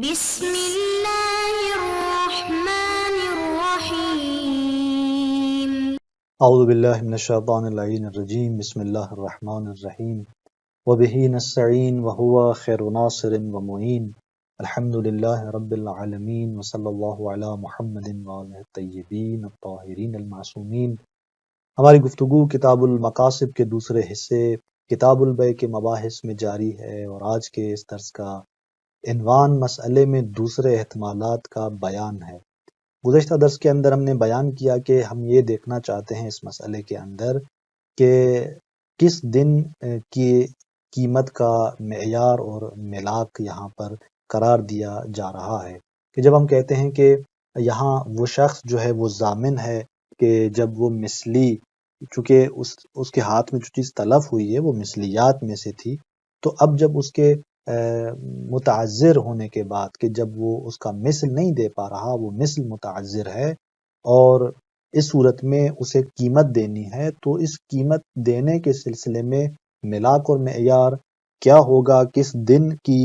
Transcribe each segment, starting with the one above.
بسم اللہ الرحمن الرحیم اعوذ باللہ من الشیطان اللعین الرجیم بسم اللہ الرحمن الرحیم وبہ نستعین وہو خیر ناصر ومعین الحمد للہ رب العالمین وصلی اللہ علی محمد وآلہ الطیبین الطاہرین المعصومین۔ ہماری گفتگو کتاب المقاصد کے دوسرے حصے کتاب البیع کے مباحث میں جاری ہے، اور آج کے اس درس کا عنوان مسئلے میں دوسرے احتمالات کا بیان ہے۔ گزشتہ درس کے اندر ہم نے بیان کیا کہ ہم یہ دیکھنا چاہتے ہیں اس مسئلے کے اندر کہ کس دن کی قیمت کا معیار اور ملاک یہاں پر قرار دیا جا رہا ہے، کہ جب ہم کہتے ہیں کہ یہاں وہ شخص جو ہے وہ ضامن ہے کہ جب وہ مثلی، چونکہ اس کے ہاتھ میں جو چیز تلف ہوئی ہے وہ مثلیات میں سے تھی، تو اب جب اس کے متعذر ہونے کے بعد کہ جب وہ اس کا مثل نہیں دے پا رہا، وہ مثل متعذر ہے اور اس صورت میں اسے قیمت دینی ہے، تو اس قیمت دینے کے سلسلے میں ملاک اور معیار کیا ہوگا، کس دن کی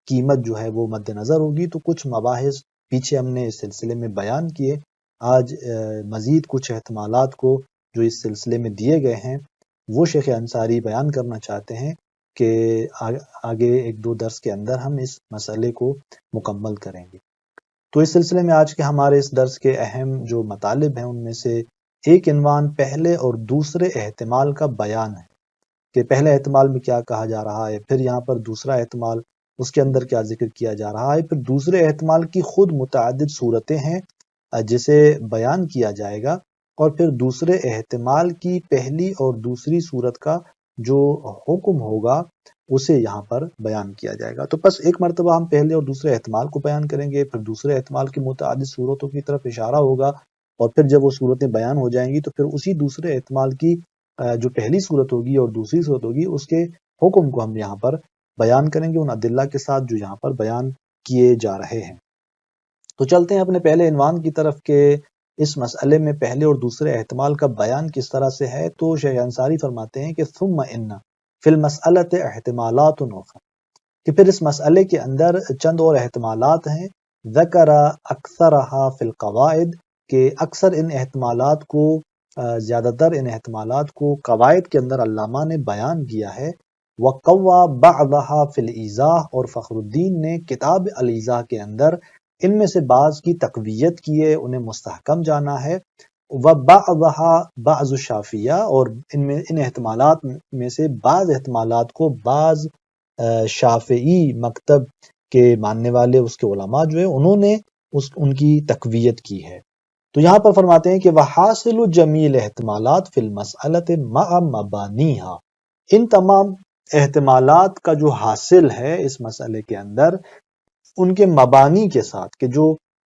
قیمت جو ہے وہ مد نظر ہوگی۔ تو کچھ مباحث پیچھے ہم نے اس سلسلے میں بیان کیے۔ آج مزید کچھ احتمالات کو جو اس سلسلے میں دیے گئے ہیں وہ شیخ انصاری بیان کرنا چاہتے ہیں کہ آگے ایک دو درس کے اندر ہم اس مسئلے کو مکمل کریں گے۔ تو اس سلسلے میں آج کے ہمارے اس درس کے اہم جو مطالب ہیں ان میں سے ایک عنوان پہلے اور دوسرے احتمال کا بیان ہے، کہ پہلے احتمال میں کیا کہا جا رہا ہے، پھر یہاں پر دوسرا احتمال اس کے اندر کیا ذکر کیا جا رہا ہے، پھر دوسرے احتمال کی خود متعدد صورتیں ہیں جسے بیان کیا جائے گا، اور پھر دوسرے احتمال کی پہلی اور دوسری صورت کا جو حکم ہوگا اسے یہاں پر بیان کیا جائے گا۔ تو بس ایک مرتبہ ہم پہلے اور دوسرے احتمال کو بیان کریں گے، پھر دوسرے احتمال کی متعدد صورتوں کی طرف اشارہ ہوگا، اور پھر جب وہ صورتیں بیان ہو جائیں گی تو پھر اسی دوسرے احتمال کی جو پہلی صورت ہوگی اور دوسری صورت ہوگی اس کے حکم کو ہم یہاں پر بیان کریں گے ان ادلہ کے ساتھ جو یہاں پر بیان کیے جا رہے ہیں۔ تو چلتے ہیں اپنے پہلے عنوان کی طرف کہ اس مسئلے میں پہلے اور دوسرے احتمال کا بیان کس طرح سے ہے۔ تو شیخ انصاری فرماتے ہیں کہ ثم ان فی المسألۃ احتمالات اخرى، کہ پھر اس مسئلے کے اندر چند اور احتمالات ہیں، ذکر اکثرها فی القواعد، کہ اکثر ان احتمالات کو زیادہ تر ان احتمالات کو قواعد کے اندر علامہ نے بیان کیا ہے، وقوى بعضها فی الایضاح، اور فخر الدین نے کتاب الایضاح کے اندر ان میں سے بعض کی تقویت کی ہے، انہیں مستحکم جانا ہے، وبعضها بعض الشافعیہ، اور ان احتمالات میں سے بعض احتمالات کو بعض شافعی مکتب کے ماننے والے اس کے علماء جو ہے انہوں نے ان کی تقویت کی ہے۔ تو یہاں پر فرماتے ہیں کہ وحاصل جمیع الاحتمالات فی المسألۃ مع مبانیہا، ان تمام احتمالات کا جو حاصل ہے اس مسئلے کے اندر ان کے مبانی کے ساتھ، کہ جو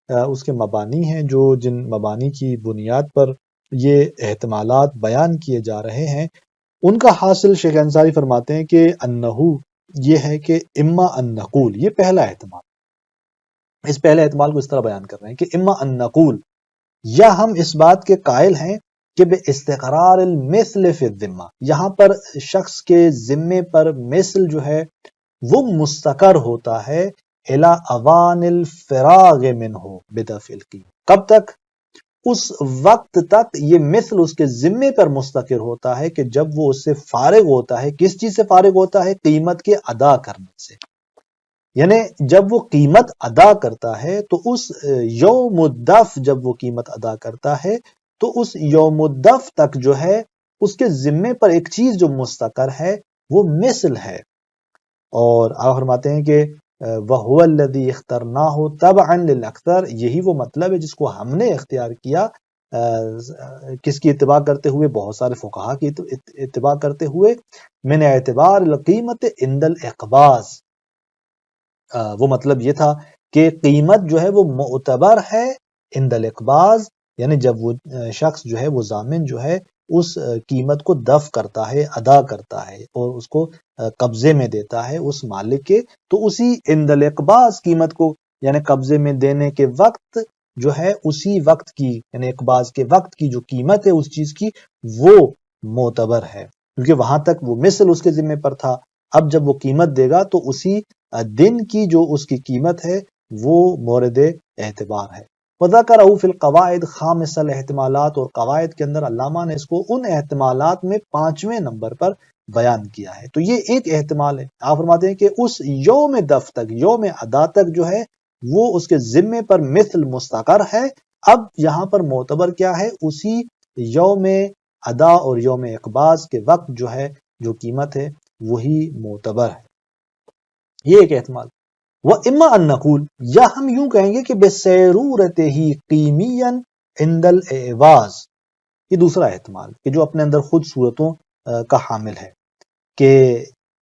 اس کے مبانی ہیں، جو جن مبانی کی بنیاد پر یہ احتمالات بیان کیے جا رہے ہیں، ان کا حاصل شیخ انصاری فرماتے ہیں کہ انہو، یہ ہے کہ اما ان نقول، یہ پہلا احتمال، اس پہلے احتمال کو اس طرح بیان کر رہے ہیں کہ اما ان نقول، یا ہم اس بات کے قائل ہیں کہ بے استقرار المثل فی الذمہ، یہاں پر شخص کے ذمے پر مثل جو ہے وہ مستقر ہوتا ہے، الی اوان الفراغ منہ بدفع القیمہ، کب تک؟ اس وقت تک یہ مثل اس کے ذمے پر مستقر ہوتا ہے کہ جب وہ اس سے فارغ ہوتا ہے۔ کس چیز سے فارغ ہوتا ہے؟ قیمت کے ادا کرنے سے، یعنی جب وہ قیمت ادا کرتا ہے تو اس یوم الدفع، جب وہ قیمت ادا کرتا ہے تو اس یوم الدفع تک جو ہے اس کے ذمے پر ایک چیز جو مستقر ہے وہ مثل ہے۔ اور آپ فرماتے ہیں کہ وَهُوَ الَّذِي اخْتَرْنَاهُ تَبْعًا لِلْأَكْثَرِ، یہی وہ مطلب ہے جس کو ہم نے اختیار کیا، کس کی اتباع کرتے ہوئے؟ بہت سارے فقہا کی اتباع کرتے ہوئے، من اعتبار القیمت عند الاقباض، وہ مطلب یہ تھا کہ قیمت جو ہے وہ معتبر ہے عند الاقباض، یعنی جب وہ شخص جو ہے وہ ضامن جو ہے اس قیمت کو دفع کرتا ہے، ادا کرتا ہے اور اس کو قبضے میں دیتا ہے اس مالک کے، تو اسی عند الاقباض قیمت کو یعنی قبضے میں دینے کے وقت جو ہے اسی وقت کی یعنی اقباض کے وقت کی جو قیمت ہے اس چیز کی وہ معتبر ہے، کیونکہ وہاں تک وہ مثل اس کے ذمے پر تھا۔ اب جب وہ قیمت دے گا تو اسی دن کی جو اس کی قیمت ہے وہ مورد اعتبار ہے۔ وذکرہ فی القواعد خامس الاحتمالات، اور قواعد کے اندر علامہ نے اس کو ان احتمالات میں 5ویں نمبر پر بیان کیا ہے۔ تو یہ ایک احتمال ہے، آپ فرماتے ہیں کہ اس یوم دف تک، یوم ادا تک جو ہے وہ اس کے ذمے پر مثل مستقر ہے۔ اب یہاں پر معتبر کیا ہے؟ اسی یوم ادا اور یوم اقباض کے وقت جو ہے جو قیمت ہے وہی معتبر ہے۔ یہ ایک احتمال۔ وَإِمَّا أَن نَّقُولَ، یا ہم یوں کہیں گے کہ بِصَيْرُورَتِهِ قِيمِيًّا عِندَ الْإِعْوَاضِ، یہ دوسرا احتمال کہ جو اپنے اندر خود صورتوں کا حامل ہے، کہ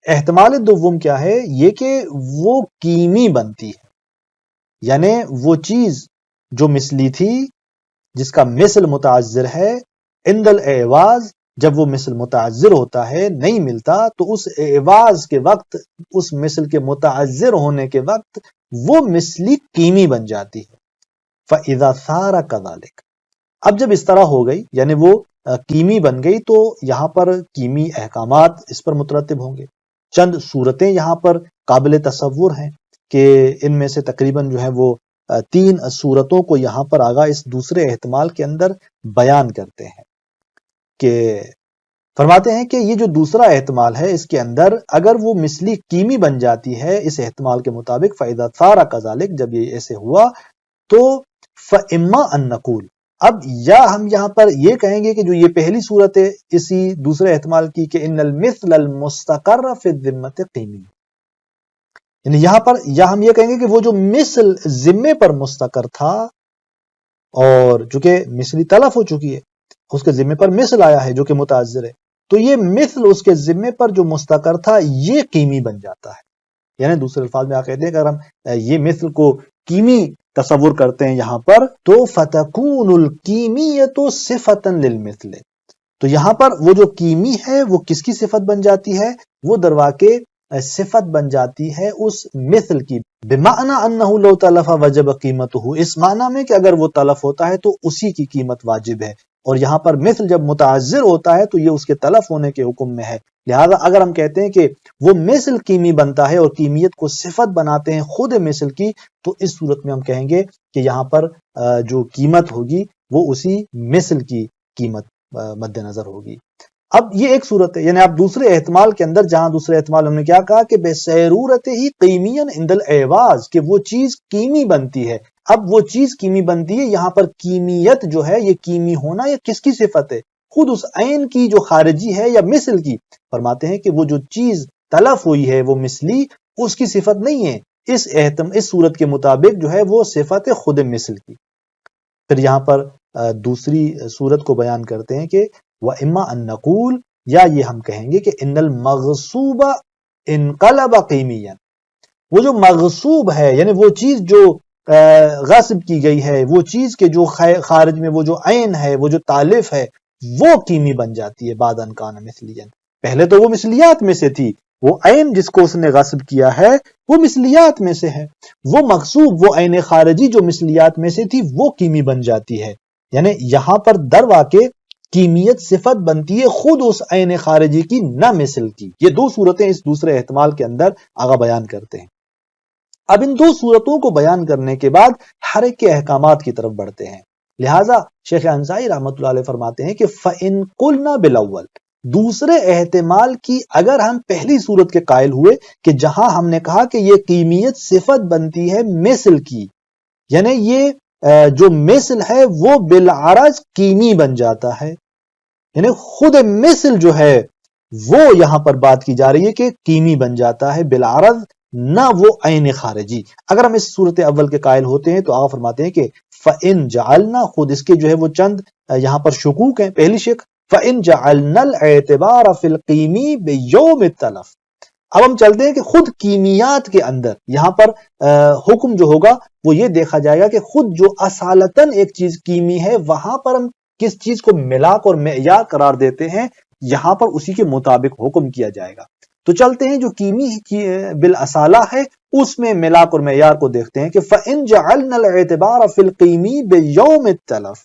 احتمال دوم کیا ہے؟ یہ کہ وہ قیمی بنتی ہے، یعنی وہ چیز جو مثلی تھی جس کا مثل متعذر ہے، عند الاعواز، جب وہ مثل متعذر ہوتا ہے نہیں ملتا، تو اس اعواز کے وقت، اس مثل کے متعذر ہونے کے وقت وہ مثلی قیمی بن جاتی ہے۔ فَإِذَا صَارَ كَذَلِكَ، اب جب اس طرح ہو گئی، یعنی وہ قیمی بن گئی، تو یہاں پر قیمی احکامات اس پر مترتب ہوں گے۔ چند صورتیں یہاں پر قابل تصور ہیں کہ ان میں سے تقریباً جو ہے وہ 3 صورتوں کو یہاں پر آگا اس دوسرے احتمال کے اندر بیان کرتے ہیں، کہ فرماتے ہیں کہ یہ جو دوسرا احتمال ہے اس کے اندر اگر وہ مثلی قیمی بن جاتی ہے اس احتمال کے مطابق، فَإِذَا صَارَ كَذَلِكَ، جب یہ ایسے ہوا تو فَإِمَّا أَن نَّقُولَ، اب یا ہم یہاں پر یہ کہیں گے کہ جو یہ پہلی صورت ہے اسی دوسرے احتمال کی، کہ ان المثل المستقر فی الذمۃ قیمی، یعنی یہاں پر یا ہم یہ کہیں گے کہ وہ جو مثل ذمے پر مستقر تھا اور چونکہ مثلی تلف ہو چکی ہے، اس کے ذمے پر مثل آیا ہے جو کہ متعذر ہے، تو یہ مثل اس کے ذمے پر جو مستقر تھا یہ قیمی بن جاتا ہے۔ یعنی دوسرے الفاظ میں آپ کہتے ہیں کہ اگر ہم یہ مثل کو قیمی تصور کرتے ہیں یہاں پر، تو فَتَكُونُ الْقِيمِيَّةُ صِفَةً لِلْمِثْلِ، تو یہاں پر وہ جو قیمی ہے وہ کس کی صفت بن جاتی ہے؟ وہ درواقع صفت بن جاتی ہے اس مثل کی، بمعنی انہ لو تلف وجب قیمتہ، اس معنی میں کہ اگر وہ تلف ہوتا ہے تو اسی کی قیمت واجب ہے، اور یہاں پر مثل جب متعذر ہوتا ہے تو یہ اس کے تلف ہونے کے حکم میں ہے۔ لہذا اگر ہم کہتے ہیں کہ وہ مثل قیمی بنتا ہے اور قیمیت کو صفت بناتے ہیں خود مثل کی، تو اس صورت میں ہم کہیں گے کہ یہاں پر جو قیمت ہوگی وہ اسی مثل کی قیمت مد نظر ہوگی۔ اب یہ ایک صورت ہے، یعنی آپ دوسرے احتمال کے اندر، جہاں دوسرے احتمال ہم نے کیا کہا کہ بِصَيْرُورَتِهِ قِيمِيًّا عِندَ الْإِعْوَاضِ، کہ وہ چیز قیمی بنتی ہے۔ اب وہ چیز قیمی بنتی ہے، یہاں پر قیمیت جو ہے، یہ قیمی ہونا یہ کس کی صفت ہے؟ خود اس عین کی جو خارجی ہے یا مثل کی؟ فرماتے ہیں کہ وہ جو چیز تلف ہوئی ہے وہ مثلی، اس کی صفت نہیں ہے، اس صورت کے مطابق جو ہے وہ صفت ہے خود مثل کی۔ پھر یہاں پر دوسری صورت کو بیان کرتے ہیں کہ وَإِمَّا أَن نَّقُولَ، یا یہ ہم کہیں گے کہ ان المغصوب انقلب قیمیا، وہ جو مغصوب ہے یعنی وہ چیز جو غصب کی گئی ہے، وہ چیز کے جو خارج میں وہ جو عین ہے، وہ جو تالف ہے، وہ قیمی بن جاتی ہے بعد ان کان مثلیا، پہلے تو وہ مثلیات میں سے تھی، وہ عین جس کو اس نے غصب کیا ہے وہ مثلیات میں سے ہے، وہ مغصوب، وہ عین خارجی جو مثلیات میں سے تھی وہ قیمی بن جاتی ہے۔ یعنی یہاں پر در واقع قیمیت صفت بنتی ہے خود اس عین خارجی کی، نہ مثل کی۔ یہ دو صورتیں اس دوسرے احتمال کے اندر آگا بیان کرتے ہیں۔ اب ان دو صورتوں کو بیان کرنے کے بعد ہر ایک کے احکامات کی طرف بڑھتے ہیں۔ لہٰذا شیخ انصاری رحمۃ اللہ علیہ فرماتے ہیں کہ فَإِن قُلْنَا بِالْأَوَّلِ، دوسرے احتمال کی اگر ہم پہلی صورت کے قائل ہوئے کہ جہاں ہم نے کہا کہ یہ قیمیت صفت بنتی ہے مثل کی، یعنی یہ جو مثل ہے وہ بالعرض قیمی بن جاتا ہے، یعنی خود مثل جو ہے وہ یہاں پر بات کی جا رہی ہے کہ قیمی بن جاتا ہے بالعرض، نہ وہ عین خارجی۔ اگر ہم اس صورت اول کے قائل ہوتے ہیں تو آقا فرماتے ہیں کہ فَإِن جَعَلْنَا، خود اس کے جو ہے وہ چند یہاں پر شکوک ہیں۔ پہلی شک فَإِن جَعَلْنَا الْاعْتِبَارَ فِي الْقِيمِ بِيَوْمِ التَّلَفِ، اب ہم چلتے ہیں کہ خود قیمیات کے اندر یہاں پر حکم جو ہوگا وہ یہ دیکھا جائے گا کہ خود جو اصالتاً ایک چیز قیمی ہے وہاں پر ہم کس چیز کو ملاک اور معیار قرار دیتے ہیں، یہاں پر اسی کے مطابق حکم کیا جائے گا۔ تو چلتے ہیں جو قیمی بالاصالہ ہے اس میں ملاک اور معیار کو دیکھتے ہیں کہ فَإِن جَعَلْنَا الْاعْتِبَارَ فِي الْقِيمِ بِيَوْمِ التَّلَفِ،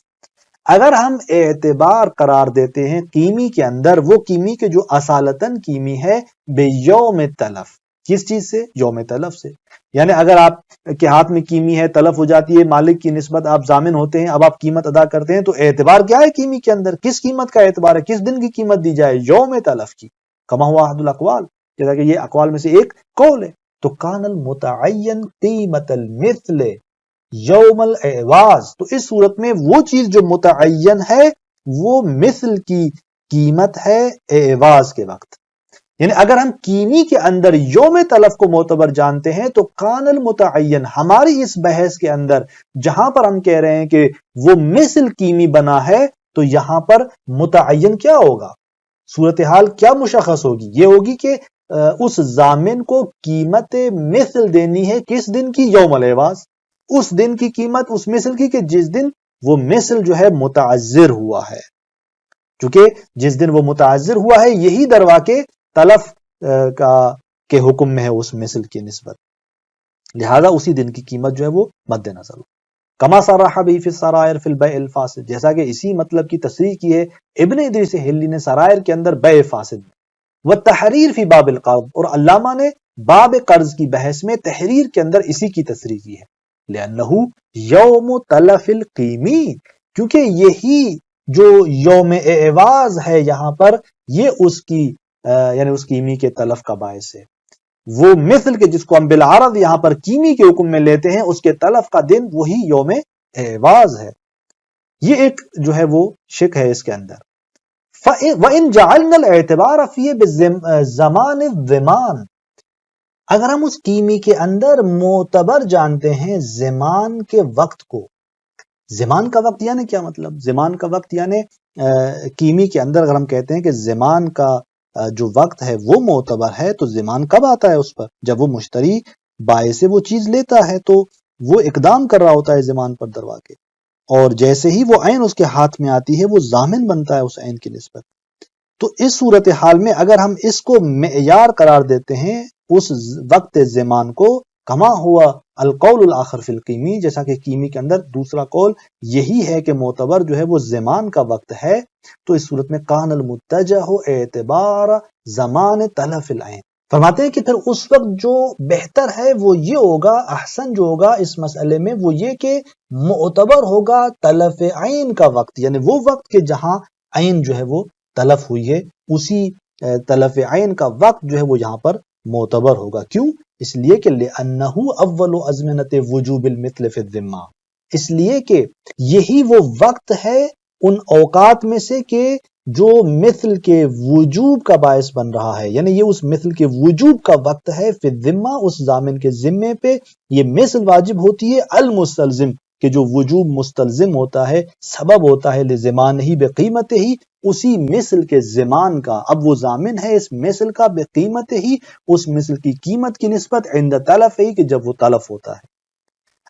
اگر ہم اعتبار قرار دیتے ہیں قیمی کے اندر، وہ قیمی کے جو اصالتاً قیمی ہے، بِيَوْمِ التَّلَفِ، کس چیز سے؟ یوم تلف سے. یعنی اگر آپ کے ہاتھ میں کیمی ہے، تلف ہو جاتی ہے، مالک کی نسبت آپ ضامن ہوتے ہیں، اب آپ قیمت ادا کرتے ہیں، تو اعتبار کیا ہے کیمی کے اندر؟ کس قیمت کا اعتبار ہے؟ کس دن کی قیمت دی جائے؟ یوم تلف کی. کما ہوا احد الاقوال، جیسا کہ یہ اقوال میں سے ایک قول ہے. تو کان المتعین قیمت المثل یوم الاعواز، تو اس صورت میں وہ چیز جو متعین ہے وہ مثل کی قیمت ہے اعواز کے وقت. یعنی اگر ہم کیمی کے اندر یوم تلف کو معتبر جانتے ہیں تو کان المتعین، ہماری اس بحث کے اندر جہاں پر ہم کہہ رہے ہیں کہ وہ مثل کیمی بنا ہے، تو یہاں پر متعین کیا ہوگا؟ صورتحال کیا مشخص ہوگی؟ یہ ہوگی کہ اس ضامن کو قیمت مثل دینی ہے. کس دن کی؟ یوم الاعواز. اس دن کی قیمت اس مثل کی کہ جس دن وہ مثل جو ہے متعذر ہوا ہے. چونکہ جس دن وہ متعذر ہوا ہے یہی درواقع تلف کے حکم میں ہے اس مثل کی نسبت، لہذا اسی دن کی قیمت جو ہے وہ مد نظر ہو. کما صرح به فی السرائر فی البیع الفاسد، جیسا کہ اسی مطلب کی تصریح کی ہے ابن ادریس حلی نے سرائر کے اندر بیع فاسد میں. والتحریر فی باب القرض، اور علامہ نے باب قرض کی بحث میں تحریر کے اندر اسی کی تصریح کی ہے. لأنہ یوم تلف القیمی، کیونکہ یہی جو یوم اعواز ہے یہاں پر یہ اس کی یعنی اس قیمی کے تلف کا باعث ہے. وہ مثل کے جس کو ہم بالعرض یہاں پر قیمی کے حکم میں لیتے ہیں اس کے تلف کا دن وہی یوم اعواز ہے. یہ ایک جو ہے وہ شک ہے اس کے اندر. وَإِن جَعَلْنَا الْاعْتِبَارَ فِيهِ بِالزَّمَانِ الضِّمَانِ، اگر ہم اس قیمی کے اندر معتبر جانتے ہیں زمان کے وقت کو. زمان کا وقت یعنی کیا مطلب؟ زمان کا وقت یعنی قیمی کے اندر اگر ہم کہتے ہیں کہ زمان کا جو وقت ہے وہ معتبر ہے، تو زمان کب آتا ہے اس پر؟ جب وہ مشتری بائع سے وہ چیز لیتا ہے تو وہ اقدام کر رہا ہوتا ہے زمان پر درواقع، اور جیسے ہی وہ عین اس کے ہاتھ میں آتی ہے وہ ضامن بنتا ہے اس عین کی نسبت. تو اس صورتحال میں اگر ہم اس کو معیار قرار دیتے ہیں اس وقت زمان کو، کما ہوا القول الاخر فی القیمی، جیسا کہ قیمی کے اندر دوسرا قول یہی ہے کہ معتبر جو ہے وہ زمان کا وقت ہے، تو اس صورت میں کان المتجہ اعتبار زمان تلف العین. فرماتے ہیں کہ پھر اس وقت جو بہتر ہے وہ یہ ہوگا، احسن جو ہوگا اس مسئلے میں وہ یہ کہ معتبر ہوگا تلف عین کا وقت، یعنی وہ وقت کہ جہاں عین جو ہے وہ تلف ہوئی ہے، اسی تلف عین کا وقت جو ہے وہ یہاں پر معتبر ہوگا. کیوں؟ اس لیے کہ لأنہ اول ازمنۃ وجوب المثل فی الذمہ، اس لیے کہ یہی وہ وقت ہے ان اوقات میں سے کہ جو مثل کے وجوب کا باعث بن رہا ہے، یعنی یہ اس مثل کے وجوب کا وقت ہے فی الذمہ، اس ضامن کے ذمے پہ یہ مثل واجب ہوتی ہے. المستلزم، کہ جو وجوب مستلزم ہوتا ہے، سبب ہوتا ہے لزمان ہی بقیمت ہی، اسی مثل کے زمان کا. اب وہ ضامن ہے اس مثل کا بقیمت ہی، اس مثل کی قیمت کی نسبت عند تلف ہی، کہ جب وہ تلف ہوتا ہے.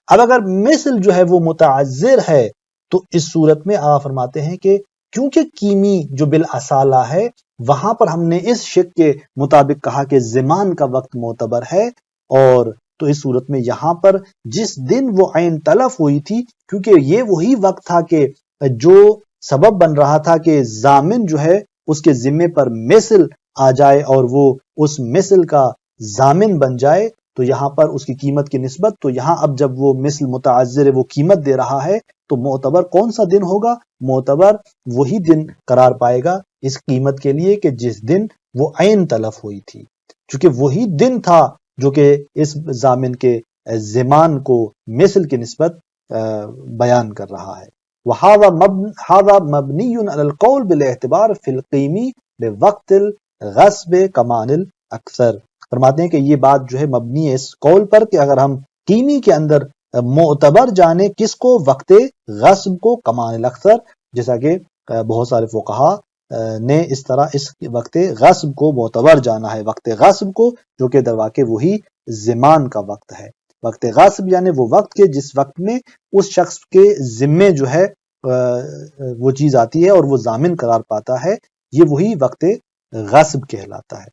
اب اگر مثل جو ہے وہ متعذر ہے تو اس صورت میں آپ فرماتے ہیں کہ کیونکہ قیمی جو بالاصالہ ہے وہاں پر ہم نے اس شک کے مطابق کہا کہ زمان کا وقت معتبر ہے، اور تو اس صورت میں یہاں پر جس دن وہ عین تلف ہوئی تھی، کیونکہ یہ وہی وقت تھا کہ جو سبب بن رہا تھا کہ ضامن جو ہے اس کے ذمے پر مثل آ جائے اور وہ اس مثل کا ضامن بن جائے، تو یہاں پر اس کی قیمت کی نسبت، تو یہاں اب جب وہ مثل متعذر ہے وہ قیمت دے رہا ہے تو معتبر کون سا دن ہوگا؟ معتبر وہی دن قرار پائے گا اس قیمت کے لیے کہ جس دن وہ عین تلف ہوئی تھی، چونکہ وہی دن تھا جو کہ اس ضامن کے زمان کو مثل کی نسبت بیان کر رہا ہے. وَهَذَا مَبْنِيٌّ عَلَى الْقَوْلِ بِالْاعْتِبَارِ فِي الْقِيمِ بِوَقْتِ الْغَصْبِ كَمَانِ الْأَكْثَرِ. فرماتے ہیں کہ یہ بات جو ہے مبنی ہے اس قول پر کہ اگر ہم قیمی کے اندر معتبر جانے کس کو؟ وقت غصب کو، کمان الاکثر، جیسا کہ بہت سارے فقہا نے اس طرح اس وقت غصب کو معتبر جانا ہے، وقت غصب کو، جو کہ در واقع وہی زمان کا وقت ہے. وقت غصب یعنی وہ وقت کے جس وقت میں اس شخص کے ذمے جو ہے وہ چیز آتی ہے اور وہ ضامن قرار پاتا ہے، یہ وہی وقت غصب کہلاتا ہے.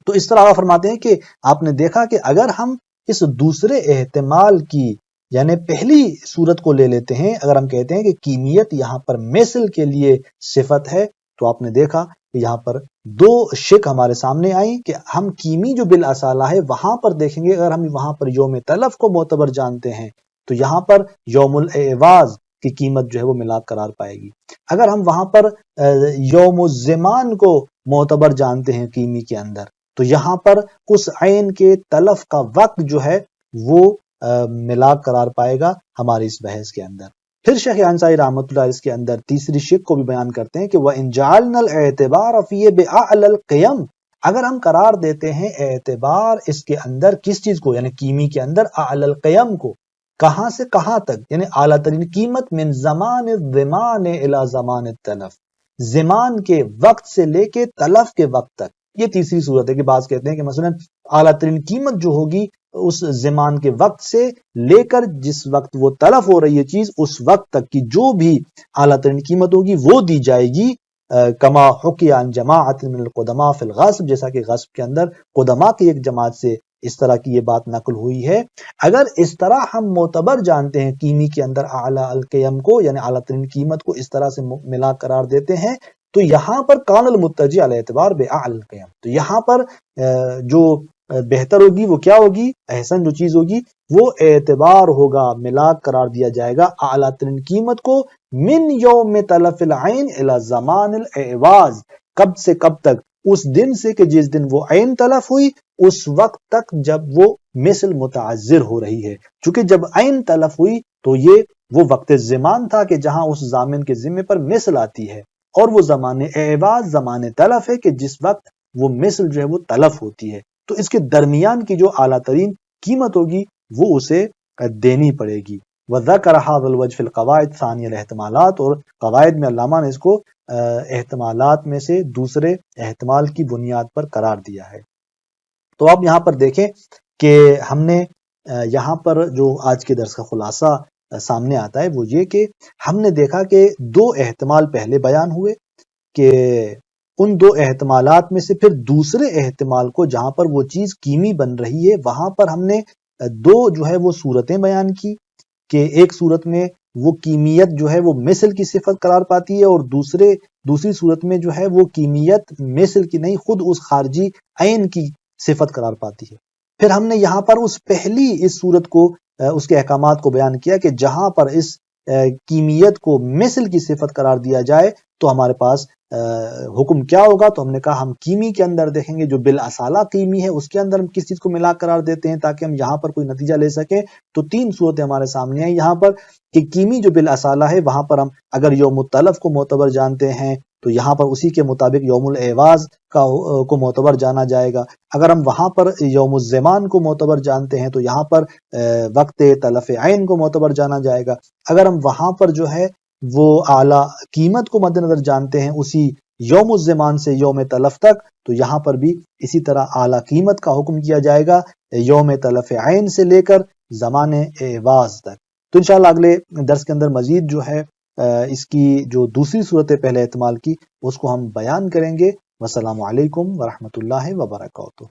تو اس طرح آپ فرماتے ہیں کہ آپ نے دیکھا کہ اگر ہم اس دوسرے احتمال کی یعنی پہلی صورت کو لے لیتے ہیں، اگر ہم کہتے ہیں کہ کیمیت یہاں پر مثل کے لیے صفت ہے، تو آپ نے دیکھا یہاں پر دو شک ہمارے سامنے آئی کہ ہم کیمی جو بالاصالہ ہے وہاں پر دیکھیں گے، اگر ہم وہاں پر یوم تلف کو معتبر جانتے ہیں تو یہاں پر یوم الاعواز کی قیمت جو ہے وہ ملاک قرار پائے گی۔ اگر ہم وہاں پر یوم الزمان کو معتبر جانتے ہیں کیمی کے اندر تو یہاں پر اس عین کے تلف کا وقت جو ہے وہ ملاک قرار پائے گا ہماری اس بحث کے اندر۔ پھر شیخ انصاری رحمۃ اللہ اس کے اندر تیسری شق کو بھی بیان کرتے ہیں کہ وَإِن جَعَلْنَا الْاعْتِبَارَ فِيهِ بِأَعْلَى الْقِيَمِ، اگر ہم قرار دیتے ہیں اعتبار اس کے اندر کس چیز کو، یعنی کیمی کے اندر اعلی القیم کو، کہاں سے کہاں تک، یعنی اعلیٰ ترین قیمت، من زمان الزمان الى زمان التلف، زمان کے وقت سے لے کے تلف کے وقت تک۔ یہ تیسری صورت ہے کہ بعض کہتے ہیں کہ مثلا اعلیٰ ترین قیمت جو ہوگی اس زمان کے وقت سے لے کر جس وقت وہ تلف ہو رہی ہے چیز اس وقت تک کی جو بھی اعلیٰ ترین قیمت ہوگی وہ دی جائے گی، کما حکی عن جماعت من القدماء فی الغصب، جیسا کہ غصب کے اندر قدماء کی ایک جماعت سے اس طرح کی یہ بات نقل ہوئی ہے۔ اگر اس طرح ہم معتبر جانتے ہیں کیمی کے اندر اعلیٰ القیم کو، یعنی اعلیٰ ترین قیمت کو اس طرح سے ملا قرار دیتے ہیں تو یہاں پر کان المتجی علی اعتبار باعلی القیم، تو یہاں پر جو بہتر ہوگی وہ کیا ہوگی، احسن جو چیز ہوگی وہ اعتبار ہوگا، ملاک قرار دیا جائے گا اعلیٰ ترین قیمت کو من یوم تلف العین الی زمان الاعواز، کب سے کب تک، اس دن سے کہ جس دن وہ عین تلف ہوئی اس وقت تک جب وہ مثل متعذر ہو رہی ہے۔ چونکہ جب عین تلف ہوئی تو یہ وہ وقت زمان تھا کہ جہاں اس ضامن کے ذمے پر مثل آتی ہے، اور وہ زمان اعواز زمان تلف ہے کہ جس وقت وہ مثل جو ہے وہ تلف ہوتی ہے، تو اس کے درمیان کی جو اعلیٰ ترین قیمت ہوگی وہ اسے دینی پڑے گی۔ وذکر ھذا الوجہ فی القواعد ثانی الاحتمالات، اور قواعد میں علامہ نے اس کو احتمالات میں سے دوسرے احتمال کی بنیاد پر قرار دیا ہے۔ تو آپ یہاں پر دیکھیں کہ ہم نے یہاں پر جو آج کے درس کا خلاصہ سامنے آتا ہے وہ یہ کہ ہم نے دیکھا کہ دو احتمال پہلے بیان ہوئے، کہ ان دو احتمالات میں سے پھر دوسرے احتمال کو جہاں پر وہ چیز کیمی بن رہی ہے وہاں پر ہم نے دو جو ہے وہ صورتیں بیان کی، کہ ایک صورت میں وہ کیمیت جو ہے وہ مثل کی صفت قرار پاتی ہے، اور دوسری صورت میں جو ہے وہ کیمیت مثل کی نہیں خود اس خارجی عین کی صفت قرار پاتی ہے۔ پھر ہم نے یہاں پر اس پہلی اس صورت کو اس کے احکامات کو بیان کیا کہ جہاں پر اس کیمیت کو مثل کی صفت قرار دیا جائے تو ہمارے پاس حکم کیا ہوگا، تو ہم نے کہا ہم کیمی کے اندر دیکھیں گے جو بالاصالہ کیمی ہے اس کے اندر ہم کس چیز کو ملا قرار دیتے ہیں تاکہ ہم یہاں پر کوئی نتیجہ لے سکیں۔ تو تین صورتیں ہمارے سامنے ہیں یہاں پر کہ کیمی جو بالاصالہ ہے وہاں پر ہم اگر یوم التلف کو معتبر جانتے ہیں تو یہاں پر اسی کے مطابق یوم الاعواز کو معتبر جانا جائے گا۔ اگر ہم وہاں پر یوم الزمان کو معتبر جانتے ہیں تو یہاں پر وقت تلف عین کو معتبر جانا جائے گا۔ اگر ہم وہاں پر جو ہے وہ اعلیٰ قیمت کو مد نظر جانتے ہیں اسی یوم الزمان سے یوم تلف تک، تو یہاں پر بھی اسی طرح اعلیٰ قیمت کا حکم کیا جائے گا یوم تلف عین سے لے کر زمان اعواز تک۔ تو انشاءاللہ اگلے درس کے اندر مزید جو ہے اس کی جو دوسری صورت پہلے احتمال کی اس کو ہم بیان کریں گے۔ والسلام علیکم ورحمۃ اللہ وبرکاتہ۔